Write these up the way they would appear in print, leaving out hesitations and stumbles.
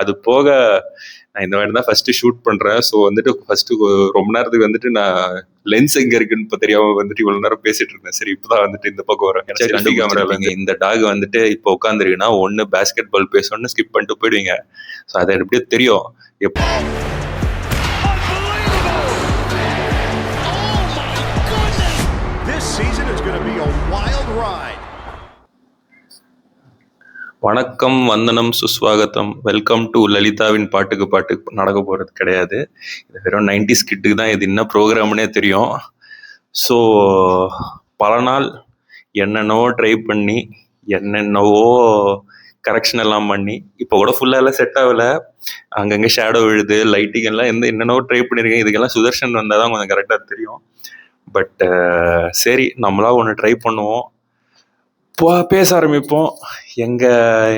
அது போக நான் இந்த மாதிரி தான் ஃபர்ஸ்ட் ஷூட் பண்றேன். ஸோ வந்துட்டு ஃபர்ஸ்ட் ரொம்ப நேரத்துக்கு வந்துட்டு நான் லென்ஸ் எங்க இருக்குன்னு இப்போ தெரியாம வந்துட்டு இவ்வளவு நேரம் பேசிட்டு இருந்தேன். சரி இப்பதான் வந்துட்டு இந்த பக்கம் வரேன். செல்ஃபி கேமரால இந்த டாக் வந்துட்டு இப்போ உட்காந்துருக்குன்னா ஒன்னு பேஸ்கெட் பால் பேசணும்னு ஸ்கிப் பண்ணிட்டு போயிடுவீங்க. ஸோ அதை எப்படியோ தெரியும். வணக்கம், வந்தனம், சுஸ்வாகத்தம். வெல்கம் டு லலிதாவின் பாட்டுக்கு பாட்டு நடக்க போகிறது கிடையாது. இது வெறும் 90s கிட்டுக்கு தான் இது என்ன ப்ரோக்ராம்னே தெரியும். ஸோ பல நாள் என்னென்னவோ ட்ரை பண்ணி என்னென்னவோ கரெக்ஷன் எல்லாம் பண்ணி இப்போ கூட ஃபுல்லாக எல்லாம் செட் ஆகலை. அங்கங்கே ஷேடோ விழுது, லைட்டிங் எல்லாம் என்னென்னவோ ட்ரை பண்ணியிருக்கேன். இதுக்கெல்லாம் சுதர்ஷன் வந்தால் தான் கொஞ்சம் கரெக்டாக தெரியும். பட் சரி, நம்மளா ஒன்று ட்ரை பண்ணுவோம், பேச ஆரம்பிப்போம்.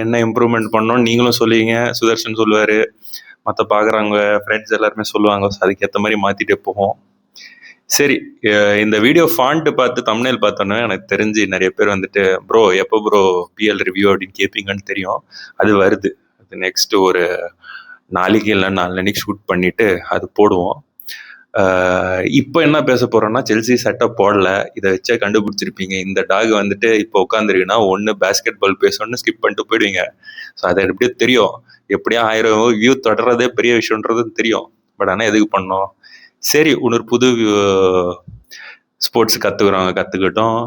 என்ன இம்ப்ரூவ்மெண்ட் பண்ணோம் நீங்களும் சொல்லுவீங்க, சுதர்ஷன் சொல்லுவார், மற்ற பார்க்குறவங்க ஃப்ரெண்ட்ஸ் எல்லாருமே சொல்லுவாங்க. அதுக்கேற்ற மாதிரி மாற்றிட்டே போவோம். சரி, இந்த வீடியோ ஃபாண்ட்டு பார்த்து தம்ப்நெயில் பார்த்தோன்னே எனக்கு தெரிஞ்சு நிறைய பேர் வந்துட்டு ப்ரோ எப்போ ப்ரோ பிஎல் ரிவ்யூ அப்படின்னு கேட்பீங்கன்னு தெரியும். அது வருது. அது நெக்ஸ்ட் ஒரு நாளைக்கு இல்லை 4 நாளைக்கு ஷூட் பண்ணிட்டு அது போடுவோம். இப்போ என்ன பேச போறோம்னா, செல்சி செட்டப் போடல, இதை வச்சே கண்டுபிடிச்சிருப்பீங்க. இந்த டாக் வந்துட்டு இப்போ உட்காந்துருக்குன்னா ஒன்று பேஸ்கெட் பால் பேசணும்னு ஸ்கிப் பண்ணிட்டு போயிடுவீங்க. ஸோ அதை எப்படியோ தெரியும். எப்படியா 1000 வியூ தொடர்றதே பெரிய விஷயன்றது தெரியும். பட் ஆனால் எதுக்கு பண்ணோம்? சரி, இன்னொரு புது ஸ்போர்ட்ஸ் கற்றுக்கிட்டோம்.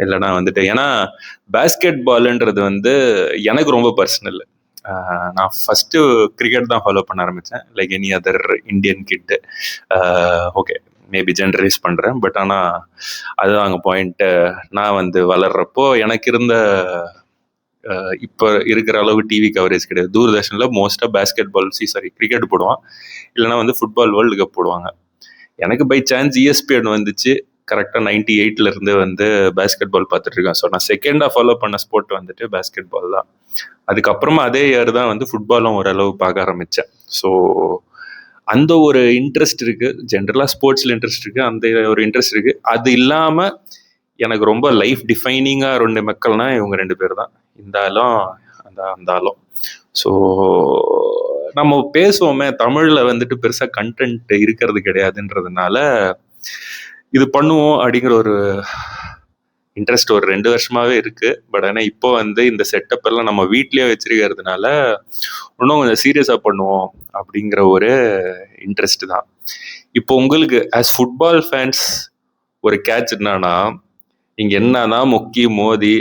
இல்லைனா வந்துட்டு ஏன்னா பேஸ்கெட் பாலுன்றது வந்து எனக்கு ரொம்ப பர்சனல். நான் ஃபஸ்ட்டு கிரிக்கெட் தான் ஃபாலோ பண்ண ஆரம்பித்தேன், லைக் எனி அதர் இந்தியன் கிட்டு. ஓகே, மேபி ஜென்ரலைஸ் பண்ணுறேன், பட் ஆனால் அதுதான் அங்கே பாயிண்ட்டு. நான் வந்து வளர்கிறப்போ எனக்கு இருந்த இப்போ இருக்கிற அளவு டிவி கவரேஜ் கிடையாது. தூர்தர்ஷனில் மோஸ்ட்டாக பேஸ்கெட் பால் கிரிக்கெட் போடுவான், இல்லைனா வந்து ஃபுட்பால் வேர்ல்டு கப் போடுவாங்க. எனக்கு பை சான்ஸ் ESPN வந்துச்சு. கரெக்டாக 98 வந்து பேஸ்கெட் பால் பார்த்துட்ருக்கேன். ஸோ நான் செகண்டாக ஃபாலோ பண்ண ஸ்போர்ட் வந்துட்டு பேஸ்கெட் பால் தான். அதுக்கப்புறமா அதே இயர் தான் வந்து ஃபுட்பாலும் ஓரளவு பார்க்க ஆரம்பித்தேன். ஸோ அந்த ஒரு இன்ட்ரெஸ்ட் இருக்குது. ஜென்ரலாக ஸ்போர்ட்ஸில் இன்ட்ரெஸ்ட் இருக்குது, அந்த ஒரு இன்ட்ரெஸ்ட் இருக்குது. அது இல்லாமல் எனக்கு ரொம்ப லைஃப் டிஃபைனிங்காக 2 மக்கள்னா இவங்க 2 பேர் தான், இந்த ஆளும் அந்த ஆளும். ஸோ நம்ம பேசுவோமே, தமிழில் வந்துட்டு பெருசாக கண்டென்ட் இருக்கிறது கிடையாதுன்றதுனால இது பண்ணுவோம் அப்படிங்கிற ஒரு இன்ட்ரெஸ்ட் ஒரு 2 வருஷமாவே இருக்கு. பட் ஆனால் இப்போ வந்து இந்த செட்டப் எல்லாம் நம்ம வீட்லயே வச்சிருக்கிறதுனால இன்னும் கொஞ்சம் சீரியஸாக பண்ணுவோம் அப்படிங்கிற ஒரு இன்ட்ரெஸ்ட் தான். இப்போ உங்களுக்கு ஆஸ் ஃபுட்பால் ஃபேன்ஸ் ஒரு கேட்ச் என்னன்னா, நீங்க என்னதான் முக்கி மோதி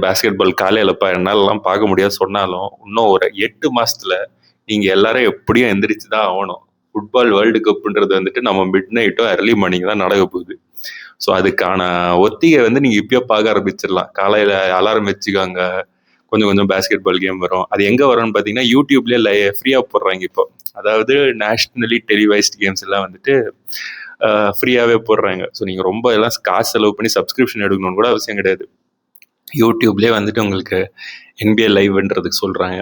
பேஸ்கெட் பால் காலையிலப்பா என்னாலலாம் பார்க்க முடியாது சொன்னாலும் இன்னும் ஒரு 8 மாசத்துல நீங்க எல்லாரும் எப்படியும் எந்திரிச்சு தான் ஆகணும். ஃபுட்பால் வேர்ல்டு கப்புன்றது வந்துட்டு நம்ம மிட் நைட்டோ அர்லி மார்னிங் தான் நடக்க போகுது. ஸோ அதுக்கான ஒத்திகை வந்து நீங்கள் இப்பயோ பார்க்க ஆரம்பிச்சிடலாம். காலையில் அலாரம் வச்சுக்காங்க, கொஞ்சம் கொஞ்சம் பேஸ்கெட் பால் கேம் வரும். அது எங்கே வரும்னு பார்த்தீங்கன்னா யூடியூப்லேயே ஃப்ரீயாக போடுறாங்க இப்போ. அதாவது நேஷ்னலி டெலிவைஸ்ட் கேம்ஸ் எல்லாம் வந்துட்டு ஃப்ரீயாகவே போடுறாங்க. ஸோ நீங்கள் ரொம்ப எல்லாம் காசு செலவு பண்ணி சப்ஸ்கிரிப்ஷன் எடுக்கணும்னு கூட அவசியம் கிடையாது. யூடியூப்லேயே வந்துட்டு உங்களுக்கு NBA லைவ்ன்றதுக்கு சொல்கிறாங்க.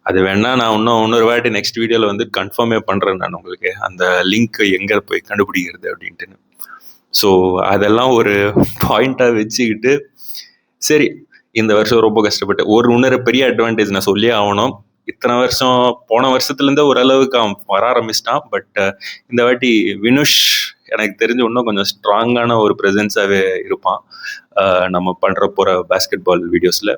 அது வேணா நான் இன்னொரு வாட்டி நெக்ஸ்ட் வீடியோவில் வந்து கன்ஃபார்மே பண்ணுறேன் நான் உங்களுக்கு, அந்த லிங்க் எங்கே போய் கண்டுபிடிக்கிறது அப்படின்ட்டுன்னு. ஸோ அதெல்லாம் ஒரு பாயிண்டாக வச்சுக்கிட்டு சரி, இந்த வருஷம் ரொம்ப கஷ்டப்பட்டு இன்னொரு பெரிய அட்வான்டேஜ் நான் சொல்லியே ஆகணும். இத்தனை வருஷம் போன வருஷத்துலேருந்தே ஓரளவுக்கு அவன் வர ஆரம்பிச்சிட்டான். பட் இந்த வாட்டி வினுஷ் எனக்கு தெரிஞ்சு இன்னும் கொஞ்சம் ஸ்ட்ராங்கான ஒரு ப்ரெசன்ஸாகவே இருப்பான் நம்ம பண்ணுற போகிற பேஸ்கெட் பால் வீடியோஸில்.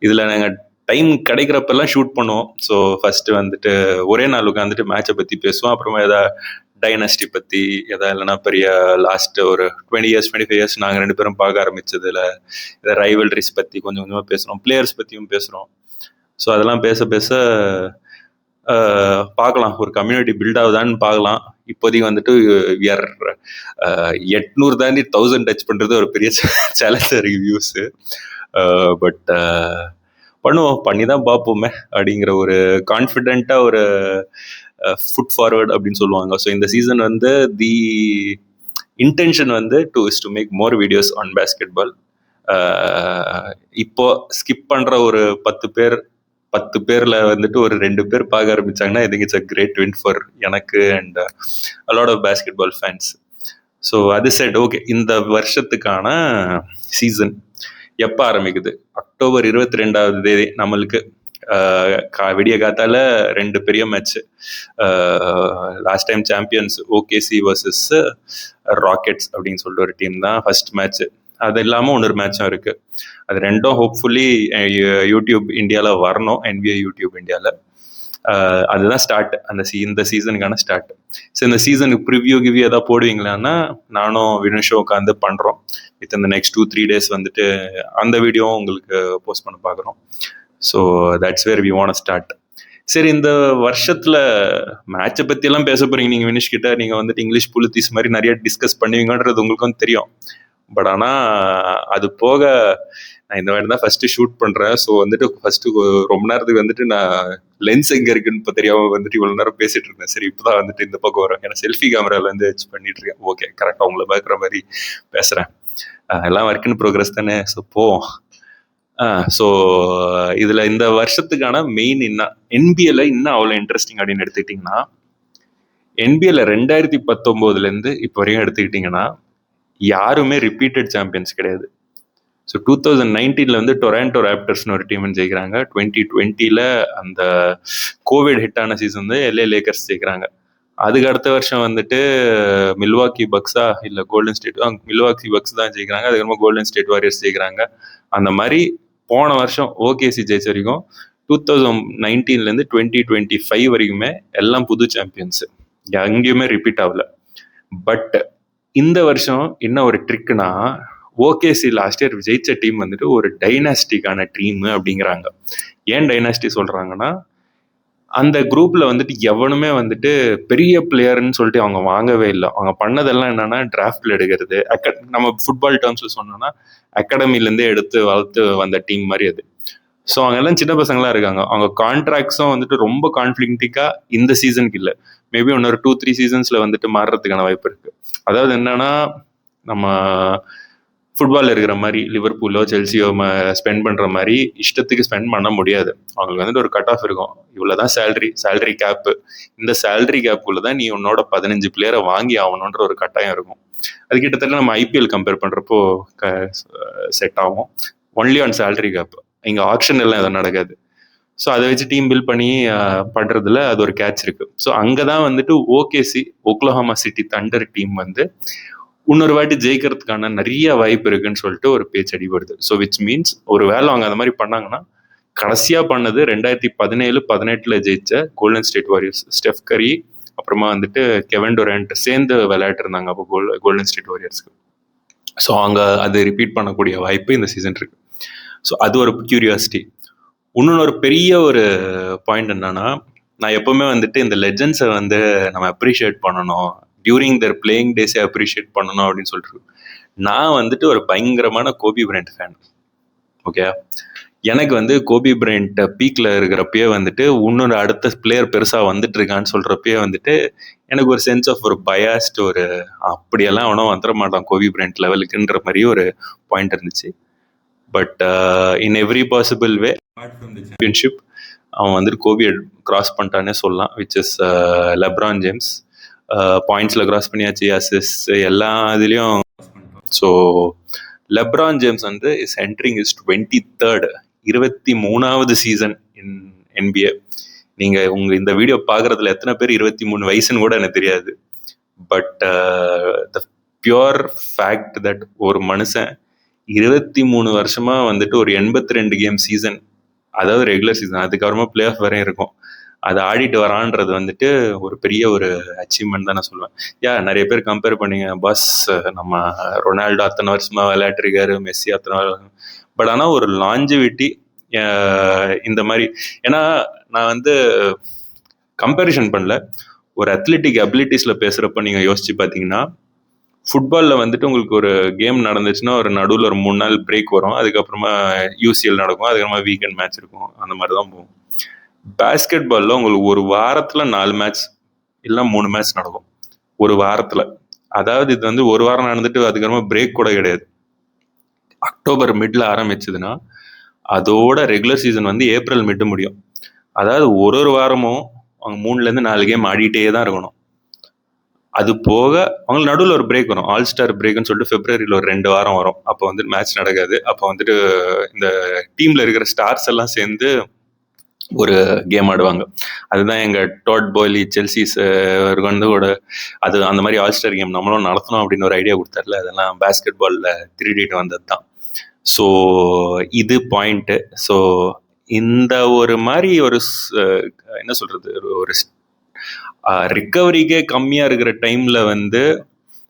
இதில் நாங்கள் டைம் கிடைக்கிறப்பெல்லாம் ஷூட் பண்ணுவோம். ஸோ ஃபஸ்ட்டு வந்துட்டு ஒரே நாள் உட்காந்துட்டு மேட்சை பற்றி பேசுவோம். அப்புறமா எதாவது டைனஸ்டி பற்றி எதாவது இல்லைனா பெரிய லாஸ்ட்டு ஒரு 20 years 25 years நாங்கள் 2 பேரும் பார்க்க ஆரம்பித்ததில் இதை ரைவல்ரிஸ் பற்றி கொஞ்சம் கொஞ்சமாக பேசுகிறோம், பிளேயர்ஸ் பற்றியும் பேசுகிறோம். ஸோ அதெல்லாம் பேச பேச பார்க்கலாம், ஒரு கம்யூனிட்டி பில்ட் ஆகுதான்னு பார்க்கலாம். இப்போதைக்கு வந்துட்டு விஆர் 800 தாண்டி 1000 டச் பண்ணுறது ஒரு பெரிய சேலஞ்சாக இருக்குது வியூஸு. பட் பண்ணுவோம், பண்ணி தான் பார்ப்போமே அப்படிங்கிற ஒரு கான்ஃபிடென்ட்டாக ஒரு ஃபுட் ஃபார்வர்ட் அப்படின்னு சொல்லுவாங்க. ஸோ இந்த சீசன் வந்து தி இன்டென்ஷன் வந்து to make more videos on basketball. இப்போ ஸ்கிப் பண்ணுற ஒரு 10 பேரில் வந்துட்டு ஒரு 2 பேர் பார்க்க ஆரம்பித்தாங்கன்னா I think it's a great win for எனக்கு and a lot of basketball fans. So அது சைட் ஓகே. இந்த வருஷத்துக்கான சீசன் எப்போ ஆரம்பிக்குது? அக்டோபர் 22 நம்மளுக்கு விடிய காத்தால 2 பெரிய match. Last time champions OKC versus Rockets அப்படின்னு சொல்லிட்டு ஒரு டீம் தான் ஃபர்ஸ்ட் மேட்ச். அது இல்லாமல் இன்னொரு மேட்சும் இருக்கு. அது ரெண்டும் ஹோப்ஃபுல்லி யூடியூப் இந்தியாவில் வரணும், NBA யூடியூப் இந்தியாவில். அதுதான் ஸ்டார்ட், இந்த சீசனுக்கான ஸ்டார்ட். ஸோ இந்த சீசனுக்கு ப்ரிவியூ கிவ்யூ ஏதாவது போடுவீங்களான்னா நானும் வினுஷும் உட்காந்து பண்ணுறோம். வித் இந்த நெக்ஸ்ட் 2-3 டேஸ் வந்துட்டு அந்த வீடியோவும் உங்களுக்கு போஸ்ட் பண்ண பார்க்குறோம். So that's where we want start. சரி, இந்த வருஷத்துல மேட்சை பத்தி எல்லாம் பேச போறீங்க நீங்க வினிஷ் கிட்ட. நீங்க வந்துட்டு இங்கிலீஷ் புலித்தீஸ் மாதிரி நிறைய டிஸ்கஸ் பண்ணுவீங்கன்றது உங்களுக்கும் தெரியும். பட் ஆனா அது போக நான் இந்த மாதிரி தான் ஃபர்ஸ்ட் ஷூட் பண்றேன். ஸோ வந்துட்டு ஃபர்ஸ்ட் ரொம்ப நேரத்துக்கு வந்துட்டு நான் லென்ஸ் எங்க இருக்குன்னு இப்போ தெரியாம வந்துட்டு இவ்வளவு நேரம் பேசிட்டு இருந்தேன். சரி, இப்பதான் வந்துட்டு இந்த பக்கம் வரும். ஏன்னா செல்ஃபி கேமரால வந்து வச்சு பண்ணிட்டு இருக்கேன். ஓகே, கரெக்டா உங்களை பார்க்குற மாதிரி பேசுறேன். எல்லாம் ஒர்க் இன் ப்ரோக்ரஸ் தானே. ஸோ போவோம். ஸோ இதுல இந்த வருஷத்துக்கான மெயின் என்ன, NBA இன்னும் அவ்வளோ இன்ட்ரெஸ்டிங் அப்படின்னு எடுத்துக்கிட்டிங்கன்னா, NBA 2019 இப்போ வரையும் எடுத்துக்கிட்டிங்கன்னா யாருமே ரிப்பீட்டட் சாம்பியன்ஸ் கிடையாது. ஸோ 2019 டொராண்டோ ராப்டர்ஸ்னு ஒரு டீம் ஜெயிக்கிறாங்க. 2020 அந்த கோவிட் ஹிட் ஆன சீசன் வந்து LA லேக்கர்ஸ் ஜெயிக்கிறாங்க. அதுக்கு அடுத்த வருஷம் வந்துட்டு மில்வாக்கி பக்ஸா இல்லை கோல்டன் ஸ்டேட் மில்வாக்கி பக்ஸ் தான் ஜெயிக்கிறாங்க. அதுக்கப்புறமா கோல்டன் ஸ்டேட் வாரியர்ஸ் ஜெயிக்கிறாங்க. அந்த மாதிரி போன வருஷம் ஓகேசி ஜெயிச்ச வரைக்கும் 2019 2025 வரைக்குமே எல்லாம் புது சாம்பியன்ஸ், எங்கேயுமே ரிப்பீட் ஆகல. பட் இந்த வருஷம் என்ன ஒரு ட்ரிக்னா, ஓகேசி லாஸ்ட் இயர் ஜெயிச்ச டீம் வந்துட்டு ஒரு டைனாஸ்டிக்கான டீம் அப்படிங்கிறாங்க. ஏன் டைனாஸ்டி சொல்றாங்கன்னா, அந்த குரூப்ல வந்துட்டு எவனுமே வந்துட்டு பெரிய பிளேயர்னு சொல்லிட்டு அவங்க வாங்கவே இல்லை. அவங்க பண்ணதெல்லாம் என்னன்னா டிராஃப்ட்ல எடுக்கிறது, நம்ம ஃபுட்பால் டேர்ம்ஸ்ல சொன்னோம்னா அகாடமிலேருந்தே எடுத்து வளர்த்து வந்த டீம் மாதிரி அது. ஸோ அவங்க எல்லாம் சின்ன பசங்களா இருக்காங்க. அவங்க கான்ட்ராக்ட்ஸும் வந்துட்டு ரொம்ப கான்ஃபிளிக்டிக்கா இந்த சீசனுக்கு இல்லை, மேபி இன்னொரு 2-3 சீசன்ஸ்ல வந்துட்டு மாறுறதுக்கான வாய்ப்பு இருக்கு. அதாவது என்னன்னா, நம்ம ஃபுட்பால் இருக்கிற மாதிரி லிவர்பூலோ செல்சியோ ஸ்பெண்ட் பண்ற மாதிரி இஷ்டத்துக்கு ஸ்பெண்ட் பண்ண முடியாது. அவங்களுக்கு வந்துட்டு ஒரு கட் ஆஃப் இருக்கும். இவ்வளவுதான் சேலரி கேப். இந்த சேலரி கேப்புக்குள்ள தான் நீ உன்னோட 15 பிளேயரை வாங்கி ஆகணுன்ற ஒரு கட்டாயம் இருக்கும். அது கிட்டத்தட்ட நம்ம IPL கம்பேர் பண்றப்போ செட் ஆகும். Only on salary cap. இங்க ஆப்ஷன் எல்லாம் எதுவும் நடக்காது. ஸோ அதை வச்சு டீம் பில்ட் பண்ணி பண்றதுல அது ஒரு கேட்ச் இருக்கு. ஸோ அங்கதான் வந்துட்டு ஓகேசி ஓக்லஹோமா சிட்டி தண்டர் டீம் வந்து இன்னொரு வாட்டி ஜெயிக்கிறதுக்கான நிறைய வாய்ப்பு இருக்குன்னு சொல்லிட்டு ஒரு பேச்சு அடிபடுது. ஸோ விச் மீன்ஸ் ஒரு வேளை அவங்க அந்த மாதிரி பண்ணாங்கன்னா, கடைசியா பண்ணது 2017-18 ஜெயிச்ச கோல்டன் ஸ்டேட் வாரியர்ஸ், ஸ்டெஃப் கரி அப்புறமா வந்துட்டு கெவன் டூரண்ட் சேர்ந்து விளையாட்டு இருந்தாங்க அப்போ கோல்டன் ஸ்டேட் வாரியர்ஸ்க்கு. ஸோ அங்க அது ரிப்பீட் பண்ணக்கூடிய வாய்ப்பு இந்த சீசன் இருக்கு. ஸோ அது ஒரு கியூரியாசிட்டி. இன்னொன்று ஒரு பெரிய ஒரு பாயிண்ட் என்னன்னா, நான் எப்பவுமே வந்துட்டு இந்த லெஜெண்ட்ஸை வந்து நம்ம அப்ரிஷியேட் பண்ணணும், டியூரிங் தர் பிளேயிங் டேஸை அப்ரிஷியேட் பண்ணணும் அப்படின்னு சொல்லிட்டு நான் வந்துட்டு ஒரு பயங்கரமான கோபி பிரையண்ட் ஃபேன். ஓகே, எனக்கு வந்து கோபி பிரையண்ட் பீக்ல இருக்கிறப்பயே வந்துட்டு இன்னொரு அடுத்த பிளேயர் பெருசா வந்துட்டு இருக்கான்னு சொல்றப்பயே வந்துட்டு எனக்கு ஒரு சென்ஸ் ஆஃப் ஒரு பயாஸ்ட், ஒரு அப்படியெல்லாம் அவனும் வந்துட மாட்டான் கோபி பிரையண்ட் லெவலுக்குன்ற மாதிரி ஒரு பாயிண்ட் இருந்துச்சு. But in every possible way championship அவன் வந்துட்டு கோபியை கிராஸ் பண்ணிட்டானே சொல்லலாம். Which is LeBron James. பாயிண்ட்ஸ்ல கிராஸ் பண்ணியாச்சு, அசிஸ்ட் எல்லா இதுலயும். ஸோ லெப்ரான் ஜேம்ஸ் வந்து is entering is 23rd season in NBA. நீங்க உங்க இந்த வீடியோ பாக்குறதுல எத்தனை பேர் 23 வயசுன்னு கூட எனக்கு தெரியாது. But the pure fact that ஒரு மனுஷன் 23 வருஷமா வந்துட்டு ஒரு 82 கேம் சீசன், அதாவது ரெகுலர் சீசன், அதுக்கப்புறமா பிளே ஆஃப் வரையும் இருக்கும், அதை ஆடிட்டு வரான்றது வந்துட்டு ஒரு பெரிய ஒரு அச்சீவ்மெண்ட் தான் நான் சொல்லுவேன். நிறைய பேர் கம்பேர் பண்ணீங்க, பாஸ் நம்ம ரொனால்டோ அத்தனை வருஷமா விளையாட்டுருக்காரு, மெஸ்ஸி அத்தனை, பட் ஆனால் ஒரு லாஞ்சிவிட்டி இந்த மாதிரி. ஏன்னா நான் வந்து கம்பேரிஷன் பண்ணல, ஒரு அத்லெட்டிக் அபிலிட்டிஸ்ல பேசுறப்ப நீங்க யோசிச்சு பார்த்தீங்கன்னா, ஃபுட்பாலில் வந்துட்டு உங்களுக்கு ஒரு கேம் நடந்துச்சுன்னா ஒரு நடுவில் ஒரு 3 நாள் பிரேக் வரும், அதுக்கப்புறமா UCL நடக்கும், அதுக்கப்புறமா வீக்கெண்ட் மேட்ச் இருக்கும், அந்த மாதிரி தான் போகும். பேஸ்கெட் பால்ல உங்களுக்கு ஒரு வாரத்துல 4 மேட்ச் இல்லை 3 மேட்ச் நடக்கும் ஒரு வாரத்துல. அதாவது இது வந்து ஒரு வாரம் நடந்துட்டு அதுக்கப்புறமா பிரேக் கூட கிடையாது. அக்டோபர் மிட்ல ஆரம்பிச்சதுன்னா அதோட ரெகுலர் சீசன் வந்து ஏப்ரல் மிட் முடியும். அதாவது ஒரு வாரமும் அவங்க 3-4 கேம் ஆடிட்டே தான் இருக்கணும். அது போக அவங்களுக்கு நடுவில் ஒரு பிரேக் வரும், ஆல் ஸ்டார் பிரேக்னு சொல்லிட்டு பிப்ரவரியில் ஒரு 2 வாரம் வரும். அப்போ வந்துட்டு மேட்ச் நடக்காது. அப்போ வந்துட்டு இந்த டீம்ல இருக்கிற ஸ்டார்ஸ் எல்லாம் சேர்ந்து ஒரு கேம் ஆடுவாங்க. அதுதான் எங்கள் டாட் போய்லி செல்சிஸ் வந்து அது அந்த மாதிரி ஆல்ஸ்டர் கேம் நம்மளும் நடத்தணும் அப்படின்னு ஒரு ஐடியா கொடுத்தாருல, அதெல்லாம் பேஸ்கெட் பாலில் திருடிட்டு வந்தது தான். ஸோ இது பாயிண்ட்டு. ஸோ இந்த ஒரு மாதிரி ஒரு என்ன சொல்றது, ஒரு ரிக்கவரிக்கே கம்மியாக இருக்கிற டைமில் வந்து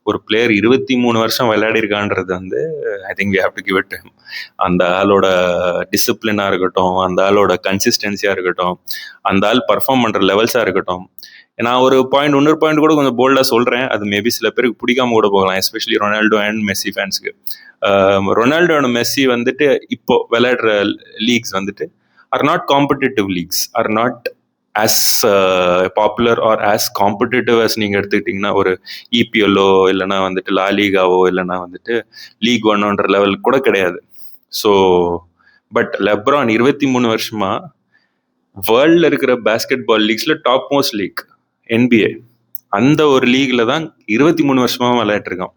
ஒரு பிளேயர் 23 வருஷம் விளையாடிருக்கான்றது வந்து I think we have to give it to him. அந்த ஆளோட டிசிப்ளினாக இருக்கட்டும், அந்த ஆளோட கன்சிஸ்டன்சியாக இருக்கட்டும், அந்த ஆள் பர்ஃபார்ம் பண்ணுற லெவல்ஸாக இருக்கட்டும். நான் ஒரு இன்னொரு பாயிண்ட் கூட கொஞ்சம் போல்டாக சொல்கிறேன், அது மேபி சில பேருக்கு பிடிக்காம கூட போகலாம், எஸ்பெஷலி ரொனால்டோ அண்ட் மெஸ்ஸி ஃபேன்ஸுக்கு. ரொனால்டோ அண்ட் மெஸ்ஸி வந்துட்டு இப்போ விளையாடுற லீக்ஸ் வந்துட்டு are not competitive leagues, are not as popular are as competitive as நீங்கள் எடுத்துக்கிட்டிங்கன்னா ஒரு இபிஎல்லோ இல்லைனா வந்துட்டு லாலிகாவோ இல்லைனா வந்துட்டு லீக் ஒன்னுன்ற லெவலுக்கு கூட கிடையாது. ஸோ பட் லெப்ரான் 23 வருஷமா வேர்ல்டில் இருக்கிற பேஸ்கெட் பால் லீக்ஸில் டாப் மோஸ்ட் லீக் NBA, அந்த ஒரு லீக்ல தான் 23 வருஷமா விளையாட்டுருக்கோம்.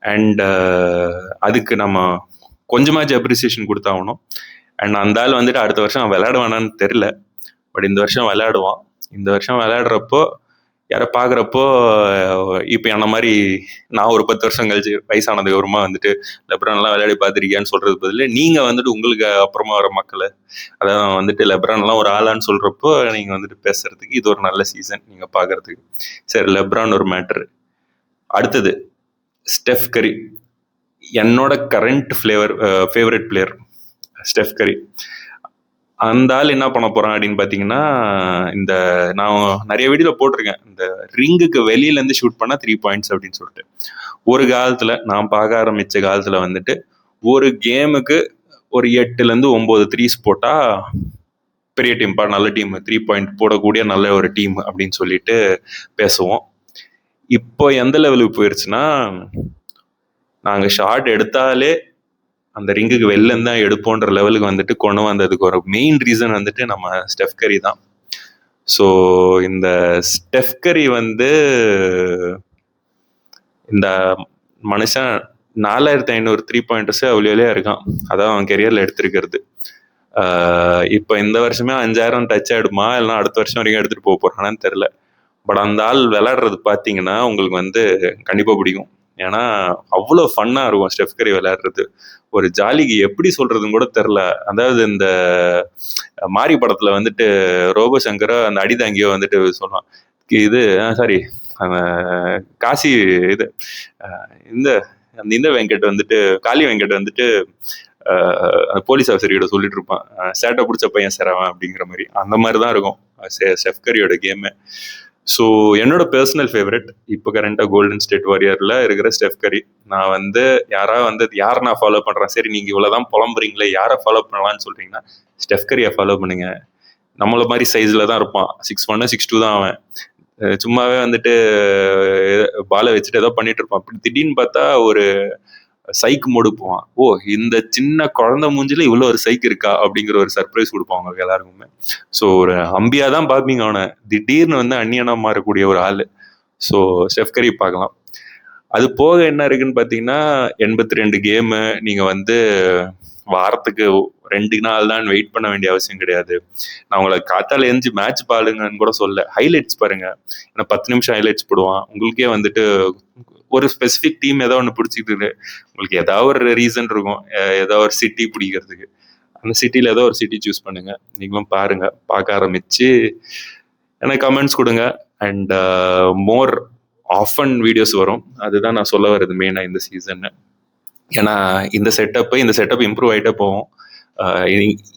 அண்ட் அதுக்கு நம்ம கொஞ்சமாச்சும் அப்ரிசியேஷன் கொடுத்தாகணும். அண்ட் அந்த ஆள் வந்துட்டு அடுத்த வருஷம் விளையாடுவானான்னு தெரில, பட் இந்த வருஷம் விளையாடுவான். இந்த வருஷம் விளையாடுறப்போ யாரை பார்க்குறப்போ இப்போ என்ன மாதிரி நான் ஒரு 10 வருஷம் கழிச்சு வயசானதுக்கு அப்புறமா வந்துட்டு லெப்ரான்லாம் விளையாடி பார்த்துருக்கியான்னு சொல்கிறது பதில், நீங்கள் வந்துட்டு உங்களுக்கு அப்புறமா வர மக்களை அதான் வந்துட்டு லெப்ரான்லாம் ஒரு ஆளான்னு சொல்கிறப்போ நீங்கள் வந்துட்டு பேசுகிறதுக்கு இது ஒரு நல்ல சீசன் நீங்கள் பார்க்குறதுக்கு. சரி, லெப்ரான் ஒரு மேட்ரு. அடுத்தது ஸ்டெஃப் கரி, என்னோட கரண்ட் ஃபேவரட் பிளேயர் ஸ்டெஃப் கரி. அந்த ஆள் என்ன பண்ண போறான் அப்படின்னு பார்த்தீங்கன்னா, இந்த நான் நிறைய வீடியோவில் போட்டிருக்கேன், இந்த ரிங்குக்கு வெளியிலேருந்து ஷூட் பண்ணால் 3 points அப்படின்னு சொல்லிட்டு. ஒரு காலத்தில் நான் பார்க்க ஆரம்பித்த காலத்தில் வந்துட்டு ஒரு கேமுக்கு ஒரு 8லேருந்து 9 த்ரீஸ் போட்டால் பெரிய டீம்ப்பா, நல்ல டீம், 3 point போடக்கூடிய நல்ல ஒரு டீம் அப்படின்னு சொல்லிட்டு பேசுவோம். இப்போ எந்த லெவலுக்கு போயிடுச்சுன்னா, நாங்கள் ஷார்ட் எடுத்தாலே அந்த ரிங்குக்கு வெளிலேருந்து தான் எடுப்போன்ற லெவலுக்கு வந்துட்டு கொண்டு வந்ததுக்கு ஒரு மெயின் ரீசன் வந்துட்டு நம்ம ஸ்டெஃப் கரி தான். ஸோ இந்த ஸ்டெஃப் கரி வந்து இந்த மனுஷன் 4500 3 pointers அவ்வளோலே இருக்கான். அதான் அவன் கெரியரில் எடுத்திருக்கிறது. இப்போ இந்த வருஷமே 5000 டச் ஆகிடுமா, இல்லைனா அடுத்த வருஷம் வரைக்கும் எடுத்துகிட்டு போக போகிறானான்னு தெரில. பட் அந்த ஆள் விளையாடுறது பார்த்தீங்கன்னா உங்களுக்கு வந்து கண்டிப்பாக பிடிக்கும். ஏன்னா அவ்வளோ ஃபன்னாக இருக்கும் ஸ்டெஃப் கரி விளையாடுறது. ஒரு ஜாலிக்கு எப்படி சொல்றதுன்னு கூட தெரில. அதாவது இந்த மாரி படத்தில் வந்துட்டு ரோபோ சங்கரோ அந்த அடிதாங்கியோ வந்துட்டு சொல்லுவான், இது சாரி காசி இது இந்த இந்த வெங்கட் வந்துட்டு காளி வெங்கட் வந்துட்டு போலீஸ் ஆஃபீஸர்கிட்ட சொல்லிட்டு இருப்பான், சேட்டை பிடிச்ச பையன் சேரவன் அப்படிங்கிற மாதிரி. அந்த மாதிரி தான் இருக்கும் ஸ்டெஃப் கரியோட கேமு. ஸோ என்னோட பர்சனல் ஃபேவரட் இப்போ கரண்டாக கோல்டன் ஸ்டேட் வாரியரில் இருக்கிற ஸ்டெஃப் கரி. நான் வந்து யாரை நான் ஃபாலோ பண்ணுறேன், சரி நீங்கள் இவ்வளோதான் புலம்புறீங்களே யாரை ஃபாலோ பண்ணலான்னு சொல்கிறீங்கன்னா ஸ்டெஃப் கரியை ஃபாலோ பண்ணுங்க. நம்மள மாதிரி சைஸில் தான் இருப்பான், 6'1" 6'2" தான் அவன். சும்மாவே வந்துட்டு பாலை வச்சுட்டு ஏதோ பண்ணிட்டு இருப்பான். அப்படி திடீர்னு பார்த்தா ஒரு சைக்கு மோடு போவான். ஓ, இந்த சின்ன குழந்தை மூஞ்சில இவ்வளோ ஒரு சைக்கு இருக்கா அப்படிங்கிற ஒரு சர்ப்ரைஸ் கொடுப்பான் அவங்களுக்கு எல்லாருக்குமே. ஸோ ஒரு அம்பியா தான் பார்ப்பீங்க அவனை, திடீர்னு வந்து அந்நியனா மாறக்கூடிய ஒரு ஆள். ஸோ ஸ்டெஃப் கரி பார்க்கலாம். அது போக என்ன இருக்குன்னு பார்த்தீங்கன்னா 82 கேமு. நீங்கள் வந்து வாரத்துக்கு 2 நாள் தான் வெயிட் பண்ண வேண்டிய அவசியம் கிடையாது. நான் உங்களை காத்தால எழுந்து மேட்ச் பாருங்கன்னு கூட சொல்ல, ஹைலைட்ஸ் பாருங்க. ஏன்னா 10 நிமிஷம் ஹைலைட்ஸ் போடுவான். உங்களுக்கே வந்துட்டு ஒரு ஸ்பெசிஃபிக் டீம் ஏதோ ஒன்று பிடிச்சிக்கிட்டு உங்களுக்கு ஏதாவது ஒரு ரீசன் இருக்கும், ஏதோ ஒரு சிட்டி பிடிக்கிறதுக்கு. அந்த சிட்டியில் ஏதோ ஒரு சிட்டி சூஸ் பண்ணுங்க, நீங்களும் பாருங்க. பார்க்க ஆரம்பிச்சு எனக்கு கமெண்ட்ஸ் கொடுங்க. அண்ட் மோர் ஆஃபன் வீடியோஸ் வரும். அதுதான் நான் சொல்ல வருது மெயினாக இந்த சீசன்னு. ஏன்னா இந்த செட்டப் இம்ப்ரூவ் ஆகிட்டே போவோம்.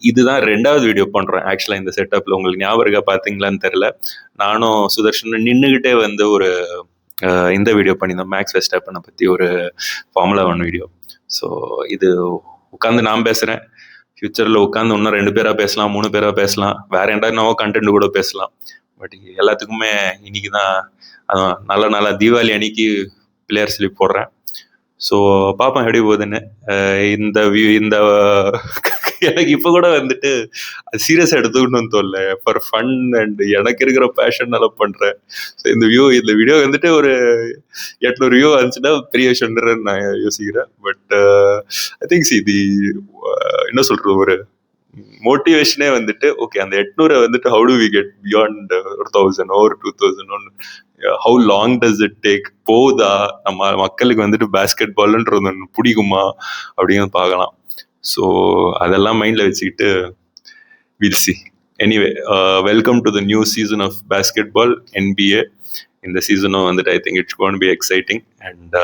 இதுதான் 2வது வீடியோ பண்ணுறேன் ஆக்சுவலாக இந்த செட்டப்பில். உங்களுக்கு ஞாபகம் இருக்கா, பார்த்தீங்களான்னு தெரில. நானும் சுதர்ஷன் நின்றுக்கிட்டே வந்து ஒரு இந்த வீடியோ பண்ணியிருந்தோம், மேக்ஸ் வெஸ்டாப்பனை பற்றி ஒரு ஃபார்முலா 1 வீடியோ. ஸோ இது உட்காந்து நான் பேசுகிறேன், ஃப்யூச்சரில் உட்காந்து இன்னும் 2 பேராக பேசலாம், 3 பேராக பேசலாம், வேற என்னவோ கண்டென்ட் கூட பேசலாம். பட் எல்லாத்துக்குமே இன்னைக்கு தான் நல்ல தீபாவளி அன்னைக்கு பிளேயர் ஸ்லிப் போடுறேன். ஸோ பார்ப்பேன் எப்படி போகுதுன்னு. இந்த எனக்கு இப்போ கூட வந்துட்டு சீரியஸாக எடுத்துக்கணும்னு தோணல, ஃபார் ஃபன் அண்ட் எனக்கு இருக்கிற பேஷன்னால பண்ணுறேன். ஸோ இந்த வீடியோ வந்துட்டு ஒரு 800 வியூ வந்துச்சுன்னா பெரிய விஷயம்ன்றன்னு நான் யோசிக்கிறேன். பட் ஐ திங்க் இது என்ன சொல்கிறது, ஒரு மோட்டிவேஷனே வந்துட்டு ஓகே அந்த 800 வந்துட்டு how do we get beyond 1000 or 2000, how long does it take, போதா நம்ம மக்களுக்கு வந்துட்டு பேஸ்கெட் பால்ன்றது ஒன்று பிடிக்குமா அப்படின்னு பார்க்கலாம். ஸோ அதெல்லாம் மைண்டில் வச்சுக்கிட்டு we'll see. Anyway, welcome to the new season of basketball, NBA. இந்த சீசனும் வந்துட்டு ஐ think it's gonna be exciting and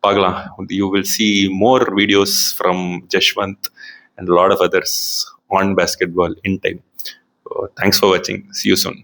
பார்க்கலாம். You will see more videos from Jashwant and a lot of others on basketball in time. So, thanks for watching. See you soon.